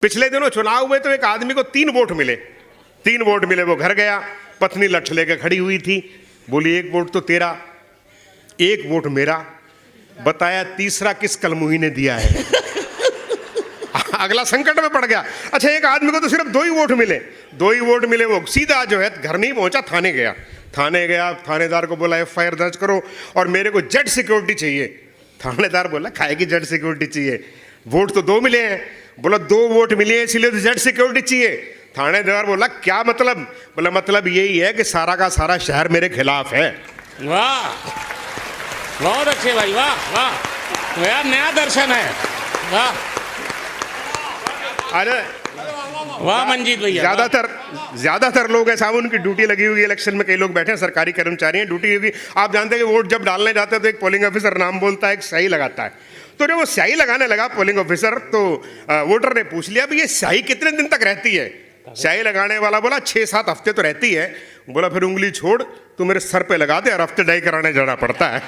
पिछले दिनों चुनाव हुए तो एक आदमी को 3 वोट मिले, 3 वोट मिले। वो घर गया, पत्नी लठ लेकर खड़ी हुई थी, बोली 1 वोट तो तेरा, 1 वोट मेरा, बताया तीसरा किस कलमुही ने दिया है। अगला संकट में पड़ गया। अच्छा, एक आदमी को तो सिर्फ 2 ही वोट मिले, 2 ही वोट मिले। वो सीधा जो है घर नहीं पहुंचा, थाने गया। थाने गया, थानेदार को बोला FIR दर्ज करो और मेरे को जेड सिक्योरिटी चाहिए। थानेदार बोला खाए की जेड सिक्योरिटी चाहिए, वोट तो 2 मिले हैं। बोला 2 वोट मिले हैं इसलिए तो जेड सिक्योरिटी चाहिए। थानेदार बोला क्या मतलब? बोला मतलब यही है कि सारा का सारा शहर मेरे खिलाफ है। वाह, बहुत अच्छे भाई, वाह वाह, तो यार नया दर्शन है। वाह अरे वाह मंजीत भैया। ज्यादातर लोग हैं साहब, उनकी ड्यूटी लगी हुई है। इलेक्शन में कई लोग बैठे हैं, सरकारी कर्मचारी हैं, ड्यूटी होगी। आप जानते हैं कि वोट जब डालने जाते हैं तो एक पोलिंग ऑफिसर नाम बोलता है, एक स्याही लगाता है। तो जब वो स्याही लगाने लगा पोलिंग ऑफिसर, तो वोटर ने पूछ लिया भी ये स्याही कितने दिन तक रहती है? स्याही लगाने वाला बोला 6-7 हफ्ते तो रहती है। बोला फिर उंगली छोड़, तू मेरे सर पे लगा दे, हर हफ्ते डाई कराने जाना पड़ता है।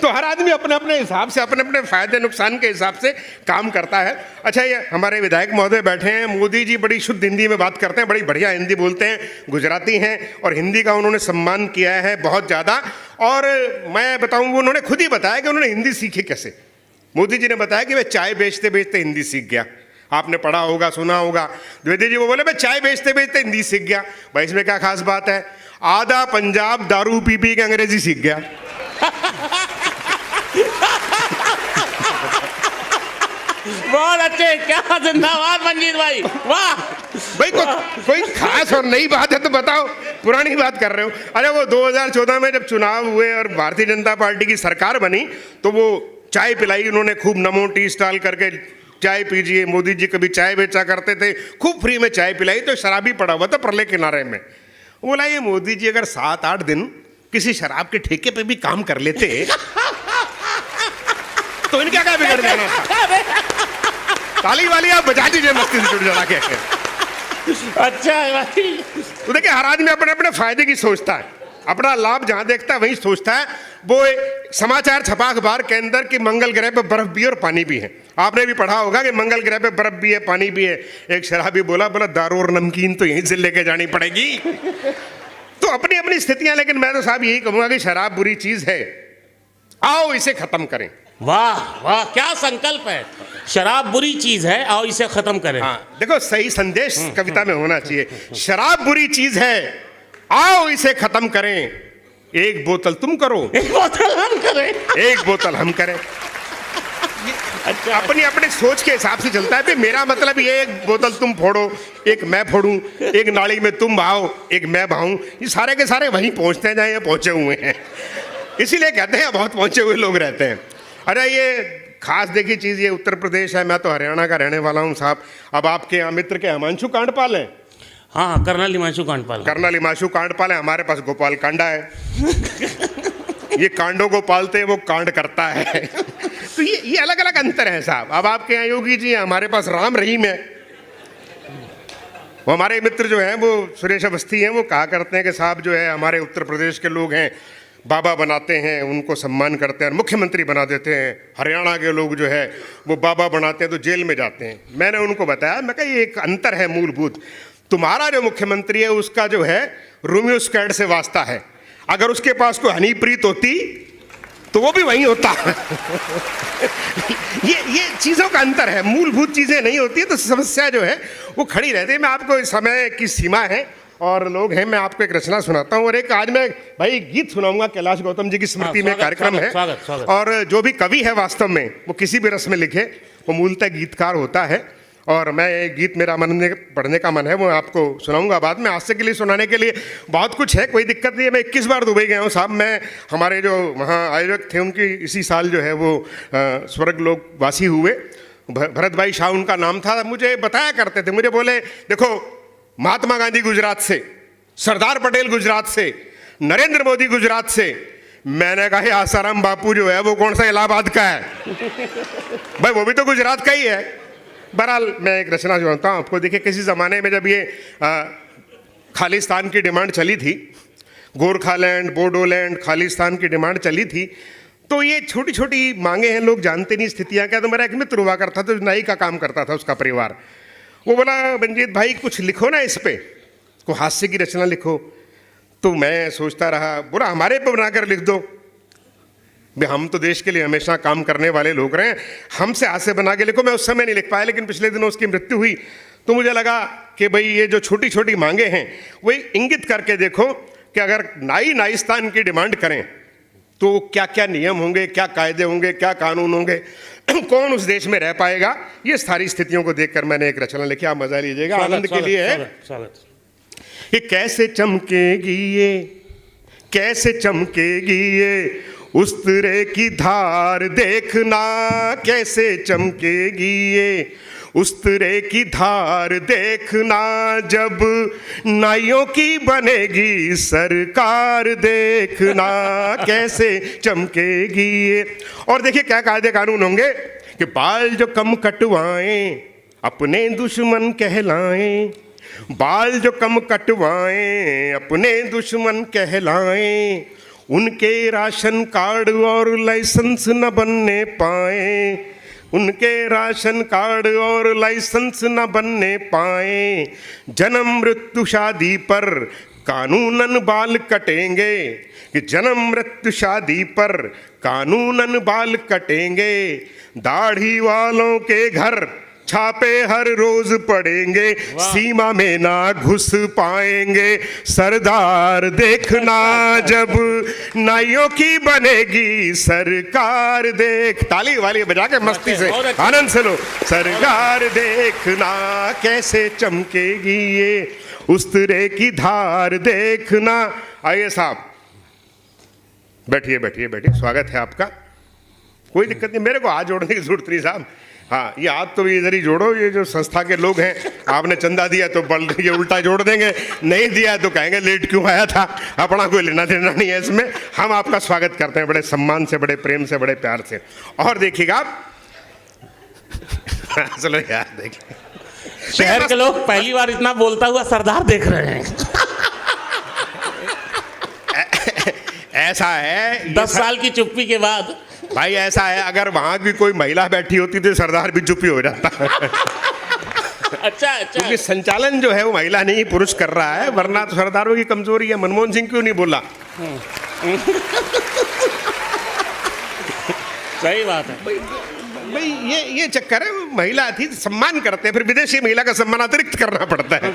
तो हर आदमी अपने अपने हिसाब से, अपने अपने फायदे नुकसान के हिसाब से काम करता है। अच्छा, ये हमारे विधायक महोदय बैठे हैं। मोदी जी बड़ी शुद्ध हिंदी में बात करते हैं, बड़ी बढ़िया हिंदी बोलते हैं, गुजराती हैं और हिंदी का उन्होंने सम्मान किया है बहुत ज़्यादा। और मैं बताऊँ, उन्होंने खुद ही बताया कि उन्होंने हिंदी सीखी कैसे। मोदी जी ने बताया कि मैं चाय बेचते बेचते हिंदी सीख गया। आपने पढ़ा होगा, सुना होगा। द्विवेदी जी वो बोले मैं चाय बेचते बेचते हिंदी सीख गया। भाई इसमें क्या खास बात है? आधा पंजाब दारू पी पी के अंग्रेजी सीख गया। बहुत अच्छे, क्या जिंदाबाद मंजीत भाई, वाह भाई। कोई खास और नई बात है तो बताओ, पुरानी बात कर रहे हो। अरे वो 2014 में जब चुनाव हुए और भारतीय जनता पार्टी की सरकार बनी तो वो चाय पिलाई उन्होंने खूब, नमो टी स्टॉल करके चाय पीजिए। मोदी जी कभी चाय बेचा करते थे, खूब फ्री में चाय पिलाई। तो शराबी पड़ा हुआ था परले किनारे में। बोला ये मोदी जी अगर 7-8 दिन किसी शराब के ठेके पे भी काम कर लेते तो इनका क्या बिगड़ जाना था? ताली वाली आप बजा दीजिए मस्ती से जुड़ जला के। अच्छा है भाई। तो देखिए, हर आदमी अपने अपने फायदे की सोचता है, अपना लाभ जहां देखता है वहीं सोचता है। वो समाचार छपा अखबार के अंदर कि मंगल ग्रह पे बर्फ भी है और पानी भी है। आपने भी पढ़ा होगा कि मंगल ग्रह पे बर्फ भी है, पानी भी है। एक शराबी बोला दारू और नमकीन तो यहीं से लेके जानी पड़ेगी। तो अपनी अपनी स्थितियां। लेकिन मैं तो साहब यही कहूंगा कि शराब बुरी चीज है, आओ इसे खत्म करें। वाह वाह, क्या संकल्प है। शराब बुरी चीज है, आओ इसे खत्म करें। हाँ, देखो सही संदेश कविता में होना चाहिए। शराब बुरी चीज है, आओ इसे खत्म करें। 1 बोतल तुम करो, 1 बोतल हम करें, 1 बोतल हम करें। अच्छा, अपनी अपनी सोच के हिसाब से चलता है। मेरा मतलब ये 1 बोतल तुम फोड़ो, 1 मैं फोड़ूं, 1 नाली में तुम बहाओ, 1 मैं बहाऊं। ये सारे के सारे वहीं पहुंचते हैं जहां ये पहुंचे हुए हैं। इसीलिए कहते हैं बहुत पहुंचे हुए लोग रहते हैं। अरे ये खास देखी चीज, ये उत्तर प्रदेश है, मैं तो हरियाणा का रहने वाला हूँ साहब। अब आपके यहाँ मित्र के हिमांशु कांडपाल हैं। हाँ, कर्नल हिमांशु कांडपाल। कर्नल हिमांशु कांडपाल है। हमारे पास गोपाल कांडा है। ये कांडों को पालते हैं, वो कांड करता है। तो ये अलग अलग अंतर है साहब। अब आपके यहाँ योगी जी हैं, हमारे पास राम रहीम है। वो हमारे मित्र जो हैं वो सुरेश अवस्थी हैं, वो कहा करते हैं कि साहब जो है हमारे उत्तर प्रदेश के लोग हैं, बाबा बनाते हैं, उनको सम्मान करते हैं और मुख्यमंत्री बना देते हैं। हरियाणा के लोग जो है वो बाबा बनाते हैं तो जेल में जाते हैं। मैंने उनको बताया, मैं कहा ये एक अंतर है मूलभूत। तुम्हारा जो मुख्यमंत्री है उसका जो है रोमियो स्क्वाड से वास्ता है। अगर उसके पास कोई हनीप्रीत होती तो वो भी वहीं होता। ये चीज़ों का अंतर है, मूलभूत चीज़ें नहीं होती है तो समस्या जो है वो खड़ी रहती है। मैं आपको इस समय की सीमा है और लोग हैं, मैं आपको एक रचना सुनाता हूँ। और एक आज मैं भाई गीत सुनाऊंगा, कैलाश गौतम जी की स्मृति में कार्यक्रम है। स्वागत। और जो भी कवि है वास्तव में वो किसी भी रस में लिखे वो मूलतः गीतकार होता है। और मैं ये गीत मेरा पढ़ने का मन है, वो आपको सुनाऊंगा बाद में। हास्य के लिए सुनाने के लिए बहुत कुछ है, कोई दिक्कत नहीं है। मैं 21 बार दुबई गया हूँ साहब। मैं हमारे जो वहाँ आयोजक थे उनकी इसी साल जो है वो स्वर्ग लोक वासी हुए। भरत भाई शाह उनका नाम था। मुझे बताया करते थे, मुझे बोले देखो महात्मा गांधी गुजरात से, सरदार पटेल गुजरात से, नरेंद्र मोदी गुजरात से। मैंने कहा आसाराम बापू जो है वो कौन सा इलाहाबाद का है? भाई वो भी तो गुजरात का ही है। बहरहाल मैं एक रचना सुनाता हूँ आपको। देखिए, किसी ज़माने में जब ये खालिस्तान की डिमांड चली थी, गोरखालैंड, बोडोलैंड, खालिस्तान की डिमांड चली थी, तो ये छोटी छोटी मांगे हैं, लोग जानते नहीं स्थितियां क्या। तो मेरा एक मित्र हुआ करता था, नाई का काम करता था उसका परिवार। वो बोला, मंजीत भाई कुछ लिखो ना इस पे, को हास्य की रचना लिखो। तो मैं सोचता रहा, बोला हमारे पे बनाकर लिख दो भाई, हम तो देश के लिए हमेशा काम करने वाले लोग रहे हैं, हमसे हास्य बना के लिखो। मैं उस समय नहीं लिख पाया, लेकिन पिछले दिनों उसकी मृत्यु हुई तो मुझे लगा कि भाई ये जो छोटी छोटी मांगे हैं वही इंगित करके देखो कि अगर नाइस्तान की डिमांड करें तो क्या क्या नियम होंगे, क्या कायदे होंगे, क्या कानून होंगे, कौन उस देश में रह पाएगा। ये सारी स्थितियों को देखकर मैंने एक रचना लिखी, आप मजा लीजिएगा, आनंद के लिए है। ये कैसे चमकेगी ये, कैसे चमकेगी ये उस्तरे की धार देखना, कैसे चमकेगी ये उस्तरे की धार देखना, जब नाइयों की बनेगी सरकार देखना, कैसे चमकेगी ये। और देखिए क्या कायदे कानून होंगे कि बाल जो कम कटवाएं अपने दुश्मन कहलाएं, बाल जो कम कटवाएं अपने दुश्मन कहलाएं, उनके राशन कार्ड और लाइसेंस न बनने पाए, उनके राशन कार्ड और लाइसेंस न बनने पाए, जन्म मृत्यु शादी पर कानूनन बाल कटेंगे, कि जन्म मृत्यु शादी पर कानूनन बाल कटेंगे, दाढ़ी वालों के घर छापे हर रोज पड़ेंगे, सीमा में ना घुस पाएंगे, सरदार देखना जब नाइयों की बनेगी सरकार देख। ताली वाली बजा के मस्ती से आनंद से लो। सरकार देखना कैसे चमकेगी ये उस्तरे की धार देखना। आइए साहब, बैठिए बैठिए बैठिए, स्वागत है आपका। कोई दिक्कत नहीं, मेरे को हाथ जोड़ने की जरूरत नहीं साहब। हाँ, ये हाथ तो इधर ही जोड़ो, ये जो संस्था के लोग हैं, आपने चंदा दिया तो बल ये उल्टा जोड़ देंगे, नहीं दिया तो कहेंगे लेट क्यों आया था। अपना कोई लेना देना नहीं है इसमें। हम आपका स्वागत करते हैं बड़े सम्मान से, बड़े प्रेम से, बड़े प्यार से। और देखिएगा आप चलो यार, देखिए शहर के लोग पहली बार इतना बोलता हुआ सरदार देख रहे हैं। ऐसा है 10 साल की चुप्पी के बाद भाई, ऐसा है अगर वहां भी कोई महिला बैठी होती तो सरदार भी चुप ही हो जाता। अच्छा, क्योंकि संचालन जो है वो महिला नहीं पुरुष कर रहा है, वरना तो सरदारों की कमजोरी है। मनमोहन सिंह क्यों नहीं बोला? सही बात है भाई, ये चक्कर है। महिला थी, सम्मान करते हैं, फिर विदेशी महिला का सम्मान अतिरिक्त करना पड़ता है।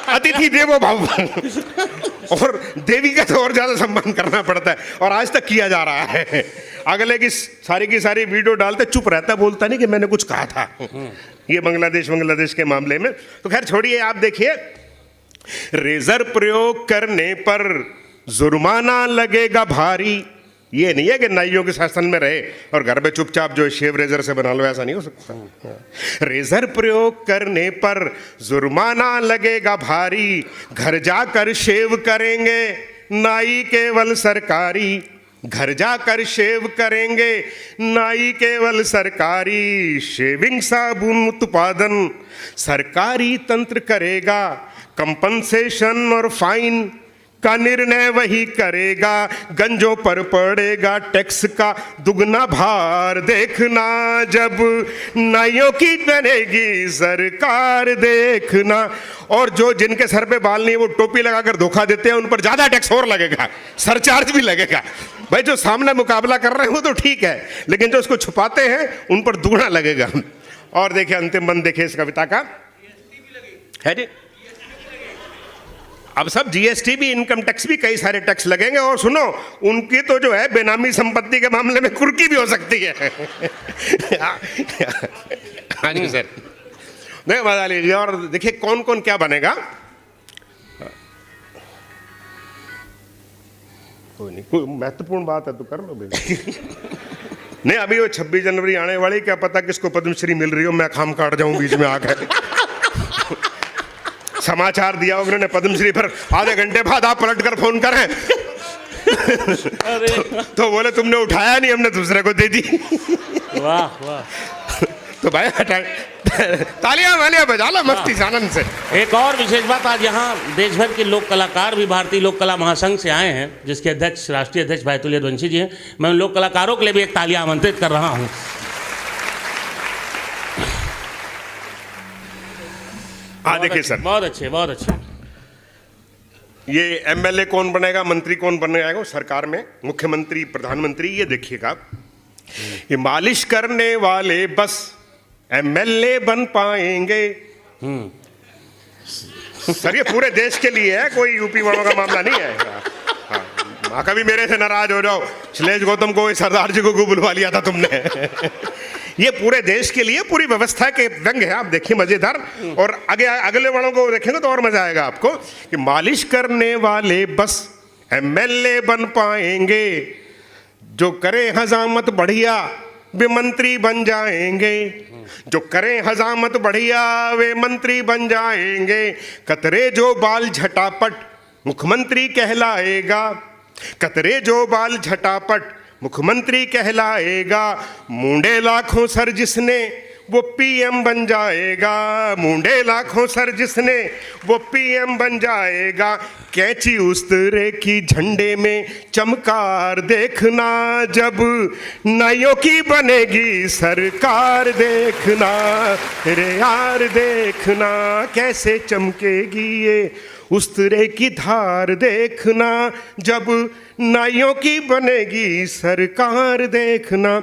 अतिथि देवो भव, और देवी का तो और ज्यादा सम्मान करना पड़ता है, और आज तक किया जा रहा है। अगले की सारी वीडियो डालते, चुप रहता, बोलता नहीं कि मैंने कुछ कहा था। ये बांग्लादेश के मामले में तो खैर छोड़िए। आप देखिए, रेजर प्रयोग करने पर जुर्माना लगेगा भारी। ये नहीं है कि नाइयों के शासन में रहे और घर में चुपचाप जो शेव रेजर से बना लो, ऐसा नहीं हो सकता। रेजर प्रयोग करने पर जुर्माना लगेगा भारी, घर जाकर शेव करेंगे नाई केवल सरकारी, घर जाकर शेव करेंगे नाई केवल सरकारी, शेविंग साबुन उत्पादन सरकारी तंत्र करेगा, कंपनसेशन और फाइन का निर्णय वही करेगा, गंजों पर पड़ेगा टैक्स का दुगना भार देखना, जब नाइयों की बनेगी सरकार देखना। और जो जिनके सर पे बाल नहीं है वो टोपी लगाकर धोखा देते हैं, उन पर ज्यादा टैक्स और लगेगा, सरचार्ज भी लगेगा। भाई जो सामने मुकाबला कर रहे हैं वो तो ठीक है, लेकिन जो उसको छुपाते हैं उन पर दुगना लगेगा। और देखिए अंतिम बंद देखिए इस कविता का है जी। अब सब जीएसटी भी, इनकम टैक्स भी, कई सारे टैक्स लगेंगे। और सुनो, उनकी तो जो है बेनामी संपत्ति के मामले में कुर्की भी हो सकती है। हाँ जी सर, नहीं मजा लीजिए। और देखिए कौन कौन क्या बनेगा। कोई नहीं, कोई महत्वपूर्ण बात है तो कर लो भाई। नहीं, अभी वो 26 जनवरी आने वाली, क्या पता किसको पद्मश्री मिल रही हो, मैं खाम काट जाऊं बीच में आकर। समाचार दिया उन्होंने पद्मश्री पर, आधे घंटे बाद आप पलट कर फोन करें तो बोले तुमने उठाया नहीं, हमने दूसरे को दे दी। वाह वाह। तो भाई तालियां वालियां बजा लो मस्ती से, आनंद से। एक और विशेष बात, आज यहाँ देश भर के लोक कलाकार भी भारतीय लोक कला महासंघ से आए हैं, जिसके अध्यक्ष राष्ट्रीय अध्यक्ष भाई तुल्य वंशी जी हैं। मैं उन लोक कलाकारों के लिए भी एक तालियां आमंत्रित कर रहा हूँ। देखिए सर, बहुत अच्छे, बहुत अच्छे। ये एमएलए कौन बनेगा, मंत्री कौन बनेगा सरकार में, मुख्यमंत्री, प्रधानमंत्री, ये देखिएगा। ये मालिश करने वाले बस एमएलए बन पाएंगे। सर ये पूरे देश के लिए है, कोई यूपी वालों का मामला नहीं है। हाँ, कभी मेरे से नाराज हो जाओ, शैलेश गौतम को सरदार जी को बुलवा लिया था तुमने। ये पूरे देश के लिए, पूरी व्यवस्था के व्यंग है। आप देखिए मजेदार, और आगे अगले वालों को देखेंगे तो और मजा आएगा आपको कि मालिश करने वाले बस एमएलए बन पाएंगे, जो करे हजामत बढ़िया वे मंत्री बन जाएंगे, जो करें हजामत बढ़िया वे मंत्री बन जाएंगे। कतरे जो बाल झटापट मुख्यमंत्री कहलाएगा, कतरे जो बाल झटापट मुख्यमंत्री कहलाएगा। मुंडे लाखों सर जिसने वो पीएम बन जाएगा, मुंडे लाखों सर जिसने वो पीएम बन जाएगा। कैंची उस तरह की झंडे में चमकार देखना, जब नाइयों की बनेगी सरकार देखना, रे यार देखना कैसे चमकेगी ये उस तरह की धार देखना, जब नाइयों की बनेगी सरकार देखना।